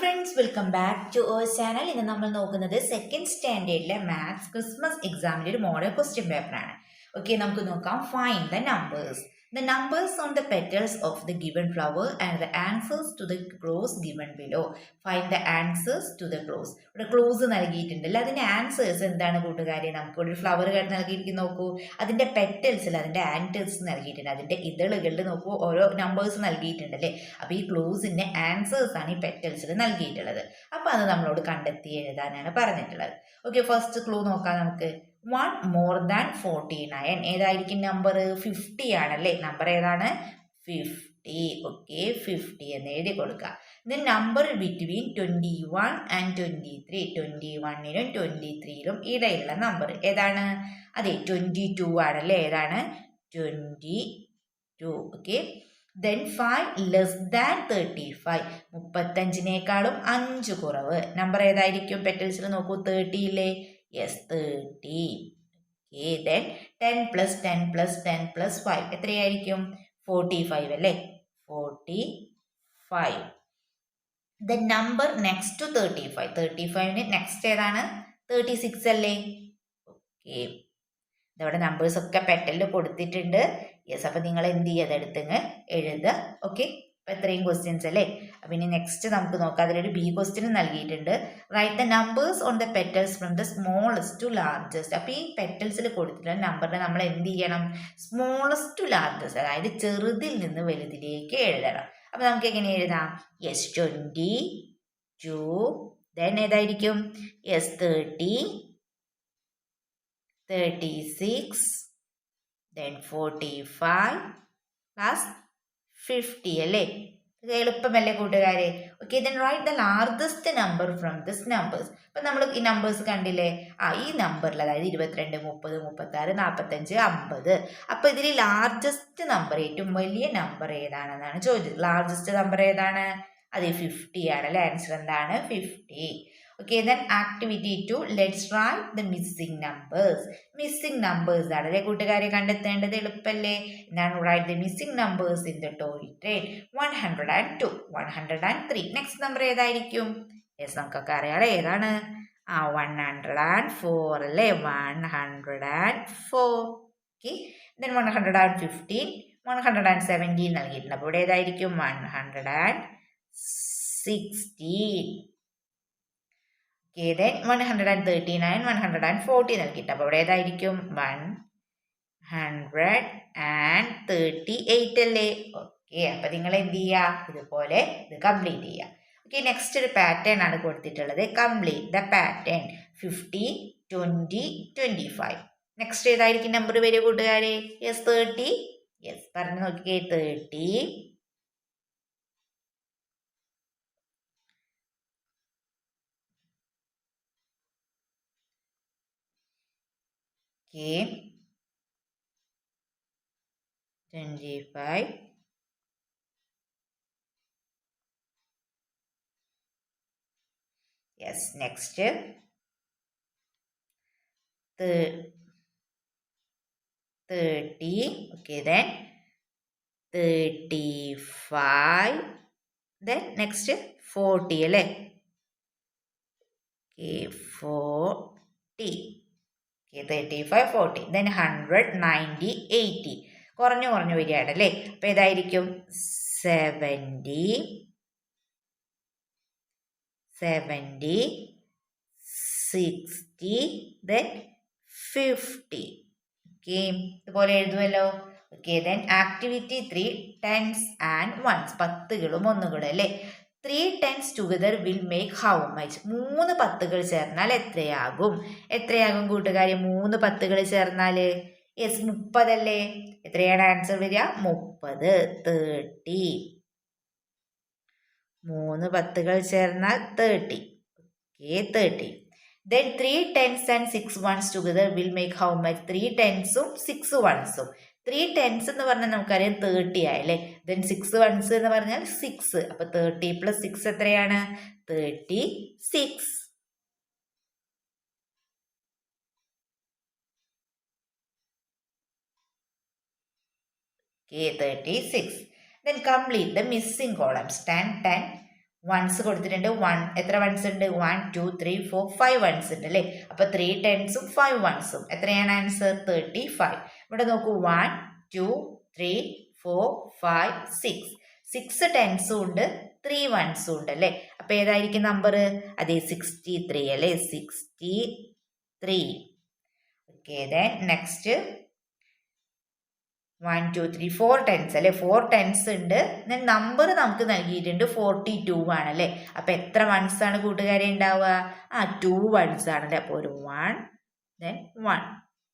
Friends, welcome back to our channel. ഇന്ന് നമ്മൾ നോക്കുന്നത് സെക്കൻഡ് സ്റ്റാൻഡേർഡിലെ മാത്സ് ക്രിസ്മസ് എക്സാമിൻ്റെ ഒരു മോഡൽ ക്വസ്റ്റ്യൻ പേപ്പറാണ്. ഓക്കെ, നമുക്ക് നോക്കാം. Find the numbers on the petals of the given flower and the answers to the clues given below. Find the answers to the clues. ഇവിടെ clues നൽകിയിട്ടുണ്ടല്ലോ, അതിൻ്റെ answers എന്താണ് കൂട്ടുകാരെ? നമുക്ക് ഒരു ഫ്ലവർ നൽകിയിരിക്കുന്നു, നോക്കൂ. അതിൻ്റെ പെറ്റൽസിൽ അതിൻ്റെ ആൻസേഴ്സ് നൽകിയിട്ടുണ്ട്. അതിൻ്റെ ഇതളുകളിൽ നോക്കൂ, ഓരോ നമ്പേഴ്സ് നൽകിയിട്ടുണ്ടല്ലേ. അപ്പോൾ ഈ ക്ലൂസിൻ്റെ ആൻസേഴ്സ് ആണ് ഈ പെറ്റൽസിൽ നൽകിയിട്ടുള്ളത്. അപ്പോൾ അത് നമ്മളോട് കണ്ടെത്തി എഴുതാനാണ് പറഞ്ഞിട്ടുള്ളത്. ഓക്കെ, ഫസ്റ്റ് ക്ലൂ നോക്കാം നമുക്ക്. 1 more than 49. ഏതായിരിക്കും നമ്പർ? 50 ആണല്ലേ. നമ്പർ ഏതാണ്? 50. ഓക്കെ, 50 എന്ന് എഴുതി കൊടുക്കുക. The number between 21 and 23. 21നും 23നും ഇടയിലുള്ള നമ്പർ ഏതാണ്? അതെ, 22 ആണല്ലേ. ഏതാണ്? 22. Okay, then 5 less than 35. 35നേക്കാളും 5 കുറവ്. നമ്പർ ഏതായിരിക്കും? പെറ്റൽസിൽ നോക്കൂ, 30 ഇല്ലേ? Yes, 30. Okay, then 10 plus 10 plus 10 plus 5 എത്രയായിരിക്കും? 45 അല്ലേ. 45. The number next to 35. 35ന് next ഏതാണ്? 36 അല്ലേ. ഓക്കെ, ഇതവിടെ നമ്പേഴ്സ് ഒക്കെ പെറ്റലിൽ കൊടുത്തിട്ടുണ്ട്. യെസ്, അപ്പം നിങ്ങൾ എന്ത് ചെയ്യുക? അതെടുത്തങ്ങ് എഴുതുക. ഓക്കെ, അപ്പം ഇത്രയും ക്വസ്റ്റ്യൻസ് അല്ലേ. അപ്പം ഇനി നെക്സ്റ്റ് നമുക്ക് നോക്കാം. അതിലൊരു ബി ക്വസ്റ്റ്യൻ നൽകിയിട്ടുണ്ട്. Write the numbers on the petals from the smallest to largest. അപ്പോൾ ഈ പെറ്റൽസിൽ കൊടുത്തിട്ടുള്ള നമ്പറിനെ നമ്മൾ എന്ത് ചെയ്യണം? സ്മോളസ്റ്റ് ടു ലാർജസ്റ്റ്, അതായത് ചെറുതിൽ നിന്ന് വലുതിലേക്ക് എഴുതണം. അപ്പം നമുക്ക് എങ്ങനെ എഴുതാം? യെസ്, 22. ദെൻ ഏതായിരിക്കും? യെസ്, 30, 36, ദെൻ 45 പ്ലസ് 50 അല്ലേ. ഇത് എളുപ്പമല്ലേ കൂട്ടുകാരെ? Okay, then write the largest number from this numbers. അപ്പം നമ്മൾ ഈ നമ്പേഴ്സ് കണ്ടില്ലേ? ഈ നമ്പറിൽ, അതായത് 22, 30, 36, 45, 50. അപ്പോൾ ഇതിൽ ലാർജസ്റ്റ് നമ്പർ, ഏറ്റവും വലിയ നമ്പർ ഏതാണെന്നാണ് ചോദിച്ചത്. ലാർജസ്റ്റ് നമ്പർ ഏതാണ്? അത് 50 ആണല്ലേ. ആൻസർ എന്താണ്? 50. Okay, then activity 2, let's write the missing numbers. Missing numbers ആണല്ലേ കൂട്ടുകാരെ കണ്ടെത്തേണ്ടത്. എളുപ്പല്ലേ. എന്താണ്? Write the missing numbers in the toy train. 102, 103. Next number ഏതായിരിക്കും? യെസ്, നമുക്കൊക്കെ അറിയാം. ഏതാണ്? 104 അല്ലേ. 104. ഓക്കെ, ദെൻ 115, 117 നൽകിയിട്ടുണ്ട്. അപ്പോൾ ഇവിടെ ഏതായിരിക്കും? 116. ഓക്കെ, ദെൻ 139, 140 നൽകിയിട്ട്. അപ്പോൾ ഇവിടെ ഏതായിരിക്കും? 138 അല്ലേ. ഓക്കെ, അപ്പം നിങ്ങൾ എന്ത് ചെയ്യുക? ഇതുപോലെ ഇത് കംപ്ലീറ്റ് ചെയ്യുക. ഓക്കെ, നെക്സ്റ്റ് ഒരു പാറ്റേൺ ആണ് കൊടുത്തിട്ടുള്ളത്. Complete the pattern. 50, 20, 25. നെക്സ്റ്റ് ഏതായിരിക്കും നമ്പർ വരിക കൂട്ടുകാരെ? യെസ്, 30. യെസ്, പറഞ്ഞു നോക്കിയേ. 30. Okay, 25. Yes, next 30. Okay, then 35. Then next 40 അല്ലേ. Okay, 40. Okay, 35, 40. Then 100, 90, 80. കുറഞ്ഞു വരികയാണ് അല്ലേ. അപ്പം ഏതായിരിക്കും? 70, 60, then 50. ഓക്കെ, ഇതുപോലെ എഴുതുമല്ലോ. Okay, then activity 3, tens and ones. 10കളും 1കളും അല്ലേ. 3 10s together will make how much? 3 10കൾ ചേർന്നാൽ എത്രയാകും? എത്രയാകും കൂട്ടുകാരെ 3 10കൾ ചേർന്നാൽ? യെസ്, 30 അല്ലേ. എത്രയാണ് ആൻസർ വരിക? 30. 30. 3 10കൾ ചേർന്നാൽ 30. Okay, 30. Then 3 10s and 6 1s together will make how much? 3 10സും 6 1സും. 3 10s എന്ന് പറഞ്ഞാൽ നമുക്കറിയാം 30 ആയല്ലേ. ദെൻ 6 1s എന്ന് പറഞ്ഞാൽ 6. അപ്പോൾ 30 + 6 എത്രയാണ്? 36. Okay, 36. Then complete the missing columns. 10, 10, once കൊടുത്തിട്ടുണ്ട്. എത്ര വൺസ് ഉണ്ട്? 1 2 3 4 5 വൺസ് ഉണ്ട് അല്ലേ? അപ്പോൾ 3 ടെൻസും 5 വൺസും എത്രയാണ് ആൻസർ? 35. ഇവിടെ നോക്കൂ 1 2 3 4 5 6 ടെൻസും ഉണ്ട് 3 വൺസും ഉണ്ട് അല്ലേ? അപ്പോൾ ഏതായിരിക്കും നമ്പർ? അതെ 63 അല്ലേ? 63. ഓക്കെ, ദെൻ നെക്സ്റ്റ് 1 2 3 4 ടെൻസ് അല്ലേ? 4 ടെൻസ് ഉണ്ട്. നമ്പർ നമുക്ക് നൽകിയിട്ടുണ്ട് 42 ആണല്ലേ? അപ്പോൾ എത്ര വൺസ് ആണ് കൂട്ടുകാരെ ഉണ്ടാവുക? 2 വൺസ് ആണല്ലേ? അപ്പോൾ ഒരു 1 ദെൻ 1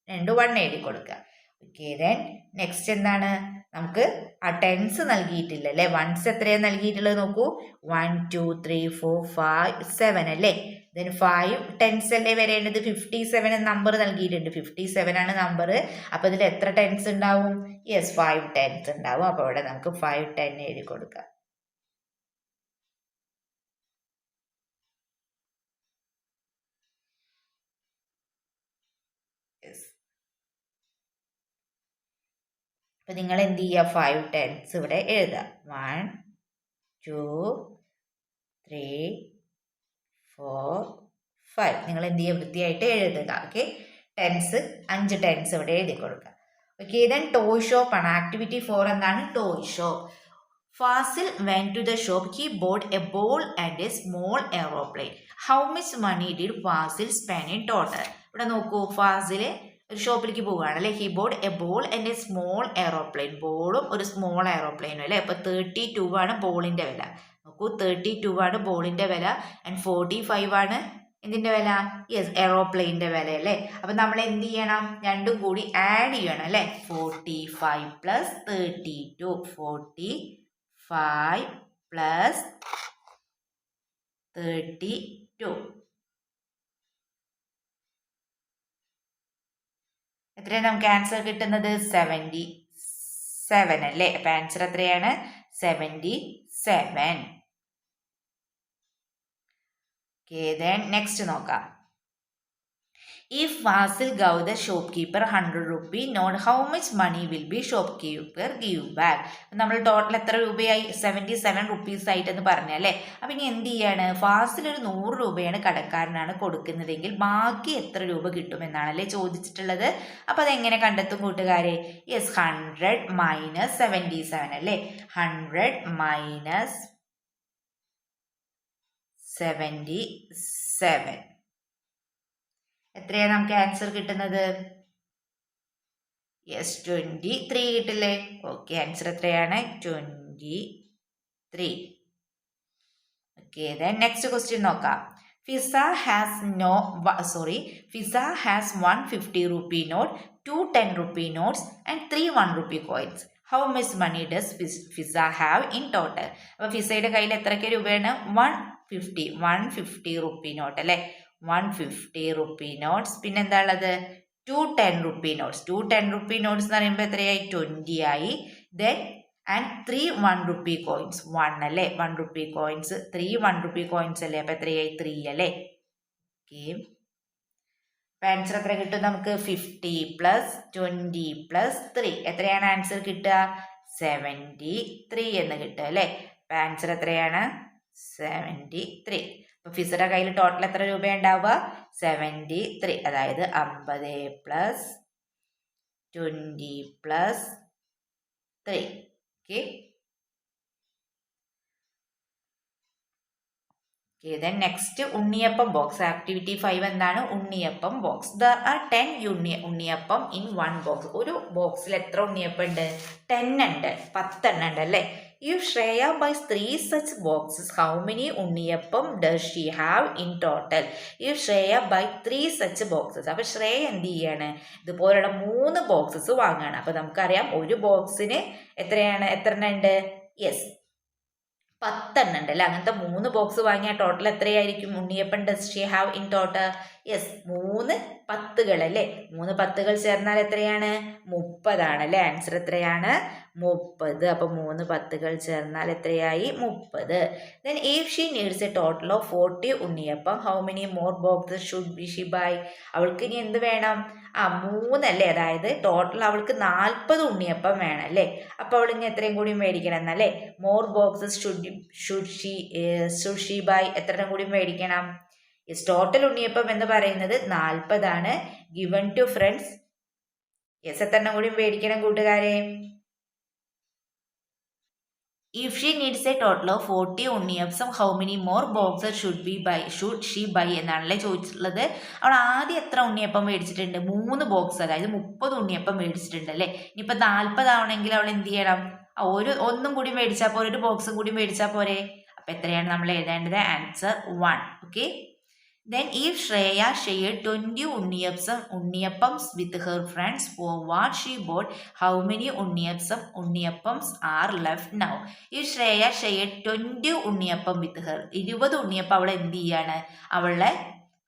2 1 എഴുതി കൊടുക്കുക. ഓക്കെ, ദെൻ നെക്സ്റ്റ് എന്താണ്? നമുക്ക് ടെൻസ് നൽകിയിട്ടില്ല അല്ലേ? വൺസ് എത്രയാണ് നൽകിയിട്ടുള്ളത് നോക്കൂ. 1 2 3 4 5 7 അല്ലേ? ദെൻ 5 ടെൻസ് അല്ലേ വരേണ്ടത്? 57 നമ്പർ നൽകിയിട്ടുണ്ട്. 57 ആണ് നമ്പർ. അപ്പോൾ ഇതിൽ എത്ര ടെൻസ് ഉണ്ടാവും? യെസ്, 5 ടെൻസ് ഉണ്ടാവും. അപ്പോൾ ഇവിടെ നമുക്ക് 5 10 എഴുതി കൊടുക്കാം. അപ്പൊ നിങ്ങൾ എന്ത് ചെയ്യുക? 5 ടെൻസ് ഇവിടെ എഴുതുക. 1 2 3 4 5. നിങ്ങൾ എന്ത് ചെയ്യുക? വൃത്തിയായിട്ട് എഴുതുക. ഓക്കെ, 5 ടെൻസ് ഇവിടെ എഴുതി കൊടുക്കുക. ഓക്കെ, ദെൻ ടോയ് ഷോപ്പ് ആണ്. ആക്ടിവിറ്റി 4 എന്താണ്? Toy shop. Fazil went to the shop. He bought a ball and a small aeroplane. How much money did Fasil spend in total? ഇവിടെ നോക്കൂ, ഫാസിൽ ഒരു ഷോപ്പിലേക്ക് പോവുകയാണ് അല്ലേ? He boat A ball and A small aeroplane. ബോളും ഒരു small എയറോപ്ലെയിനും അല്ലേ? അപ്പോൾ 32 ആണ് ബോളിൻ്റെ വില. നോക്കൂ, 32 ആണ് ബോളിൻ്റെ വില ആൻഡ് 45 ആണ് എന്തിൻ്റെ വില? യെസ്, എയറോപ്ലെയിൻ്റെ വില അല്ലേ? അപ്പം നമ്മൾ എന്ത് ചെയ്യണം? രണ്ടും കൂടി ആഡ് ചെയ്യണം അല്ലേ? 45 പ്ലസ് 32. 45 പ്ലസ് 32 എത്രയാണ് നമുക്ക് ആൻസർ കിട്ടുന്നത്? 77 അല്ലേ? അപ്പം ആൻസർ എത്രയാണ്? 77. ഓക്കെ, ദെൻ നെക്സ്റ്റ് നോക്കാം. If Fasil gave the shopkeeper 100 rupee note, how much money will be shopkeeper give back? നമ്മൾ ടോട്ടൽ എത്ര രൂപയായി? 77 റുപ്പീസ് ആയിട്ടെന്ന് പറഞ്ഞല്ലേ? അപ്പം ഇനി എന്ത് ചെയ്യാണ്? ഫാസിൽ ഒരു 100 രൂപയാണ് കടക്കാരനാണ് കൊടുക്കുന്നതെങ്കിൽ ബാക്കി എത്ര രൂപ കിട്ടുമെന്നാണല്ലേ ചോദിച്ചിട്ടുള്ളത്. അപ്പം അതെങ്ങനെ കണ്ടെത്തും കൂട്ടുകാരെ? യെസ്, 100 മൈനസ് 77 അല്ലേ? 100 മൈനസ് 77 എത്രയാണ് നമുക്ക് ആൻസർ കിട്ടുന്നത്? യെസ്, 23 കിട്ടില്ലേ? ഓക്കെ, ആൻസർ എത്രയാണ്? 23. ഓക്കെ, ദെൻ നെക്സ്റ്റ് ക്വസ്റ്റ്യൻ നോക്കാം. Fiza has 150 rupee note, 2 10 rupee notes and 3 1 rupee coins. How much money does Fiza have in total? അപ്പോൾ ഫിസയുടെ കയ്യിൽ എത്രയ്ക്ക് രൂപയാണ്? 150 റുപ്പി നോട്ട് അല്ലേ? 150 റുപ്പി നോട്ട്സ്. പിന്നെ എന്താ ഉള്ളത്? 2 10 റുപ്പി നോട്ട്സ്. 2 10 റുപ്പി നോട്ട്സ് എന്ന് പറയുമ്പോൾ എത്രയായി? 20 ആയി. Then and 3 1 rupee coins. 1 അല്ലേ? 1 റുപ്പി കോയിൻസ്. 3 1 റുപ്പി കോയിൻസ് അല്ലേ? അപ്പോൾ എത്രയായി? 3 അല്ലേ? ഓക്കെ, അപ്പോൾ ആൻസർ എത്ര കിട്ടും നമുക്ക്? 50 പ്ലസ് 20 പ്ലസ് 3 എത്രയാണ് ആൻസർ കിട്ടുക? 73 എന്ന് കിട്ടുക അല്ലേ? അപ്പോൾ ആൻസർ എത്രയാണ്? 73. അപ്പോൾ ഫിസയുടെ കയ്യിൽ ടോട്ടൽ എത്ര രൂപയുണ്ടാവുക? 73. അതായത് 50 plus 20 plus 3. Okay, then next unniyappam box. Activity 5 എന്താണ്? Unniyappam box. There are 10 unniyappam in one box. ഒരു ബോക്സിൽ എത്ര ഉണ്ണിയപ്പം ഉണ്ട്? 10 ഉണ്ട്. 10 എണ്ണം ഉണ്ട് അല്ലേ? If Shreya buys 3 such boxes, how many unniyappam does she have in total? If Shreya buys 3 such boxes, അപ്പോൾ ശ്രേയ എന്ത് ചെയ്യാണ്? ഇതുപോലുള്ള 3 ബോക്സസ് വാങ്ങുകയാണ്. അപ്പോൾ നമുക്കറിയാം ഒരു ബോക്സിന് എത്ര എണ്ണം ഉണ്ട്? യെസ്, 10 എണ്ണം ഉണ്ട് അല്ലേ? അങ്ങനത്തെ 3 ബോക്സ് വാങ്ങിയാൽ ടോട്ടൽ എത്രയായിരിക്കും? Unniyappam does she have in total? Yes, 3 പത്തുകൾ അല്ലേ, 3 പത്തുകൾ ചേർന്നാൽ എത്രയാണ്? 30 ആണ് അല്ലേ. ആൻസർ എത്രയാണ്? 30. അപ്പോൾ 3 പത്തുകൾ ചേർന്നാൽ എത്രയായി? 30. Then if she needs a total of 40 unniyappam, how many more boxes should she buy? അവൾക്ക് ഇനി എന്ത് വേണം? 3 അല്ലേ, അതായത് ടോട്ടൽ അവൾക്ക് 40 ഉണ്ണിയപ്പം വേണം അല്ലേ. അപ്പോൾ അവൾ ഇനി എത്രയും കൂടി മേടിക്കണം എന്നല്ലേ. More boxes should she buy, എത്ര കൂടി മേടിക്കണം? ടോട്ടൽ ഉണ്ണിയപ്പം എന്ന് പറയുന്നത് 40 ആണ്. ഗിവൺ ടു ഫ്രണ്ട്സ്, യെസ്, എത്ര കൂടി മേടിക്കണം കൂട്ടുകാരെ? If she needs a total of 40 unniyappam, how many more boxes should she buy എന്നാണല്ലേ ചോദിച്ചിട്ടുള്ളത്. അവൾ ആദ്യം എത്ര ഉണ്ണിയപ്പം മേടിച്ചിട്ടുണ്ട്? 3 ബോക്സ്, അതായത് 30 ഉണ്ണിയപ്പം മേടിച്ചിട്ടുണ്ട് അല്ലേ. ഇനിയിപ്പോൾ 40 ആവണമെങ്കിൽ അവൾ എന്ത് ചെയ്യണം? ഒന്നും കൂടി മേടിച്ചാൽ പോരെ, ഒരു ബോക്സും കൂടി മേടിച്ചാൽ പോരെ. അപ്പം എത്രയാണ് നമ്മൾ എഴുതേണ്ടത്? Answer 1. Okay. Then if Shreya shared 20 unniyappams with her friends for what she bought, how many unniyappams are left now? If Shreya shared 20 unniyappam with her, 20 ഉണ്ണിയപ്പം അവൾ എന്ത് ചെയ്യാണ്? അവളുടെ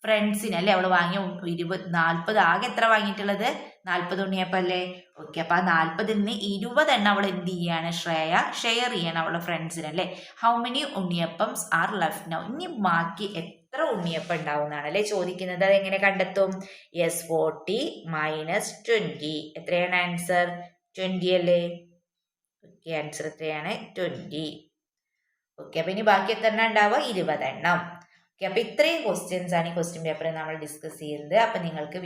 ഫ്രണ്ട്സിന് അല്ലേ അവൾ വാങ്ങിയ 40, ആകെ എത്ര വാങ്ങിയിട്ടുള്ളത്? 40 ഉണ്ണിയപ്പം അല്ലേ. ഓക്കെ, അപ്പം ആ 40-ൽ നിന്ന് 20 എണ്ണം അവൾ എന്ത് ചെയ്യാണ്? ശ്രേയ ഷെയർ ചെയ്യണം അവളുടെ ഫ്രണ്ട്സിന് അല്ലേ. How many unniyappams R left now? ഇനി ബാക്കി എത്ര ഉണ്ണിയപ്പം ഉണ്ടാവും എന്നാണ് അല്ലേ ചോദിക്കുന്നത്. അതെങ്ങനെ കണ്ടെത്തും? Yes, 40 minus 20. എത്രയാണ് ആൻസർ? 20 അല്ലേ. ഓക്കെ, ആൻസർ എത്രയാണ്? 20. ഓക്കെ, അപ്പം ഇനി ബാക്കി എത്ര എണ്ണം ഉണ്ടാവുക? 20 എണ്ണം. ഓക്കെ, അപ്പം ഇത്രയും ക്വസ്റ്റ്യൻസ് ആണ് ഈ ക്വസ്റ്റ്യൻ പേപ്പറിൽ നമ്മൾ ഡിസ്കസ് ചെയ്യുന്നത്. അപ്പം നിങ്ങൾക്ക്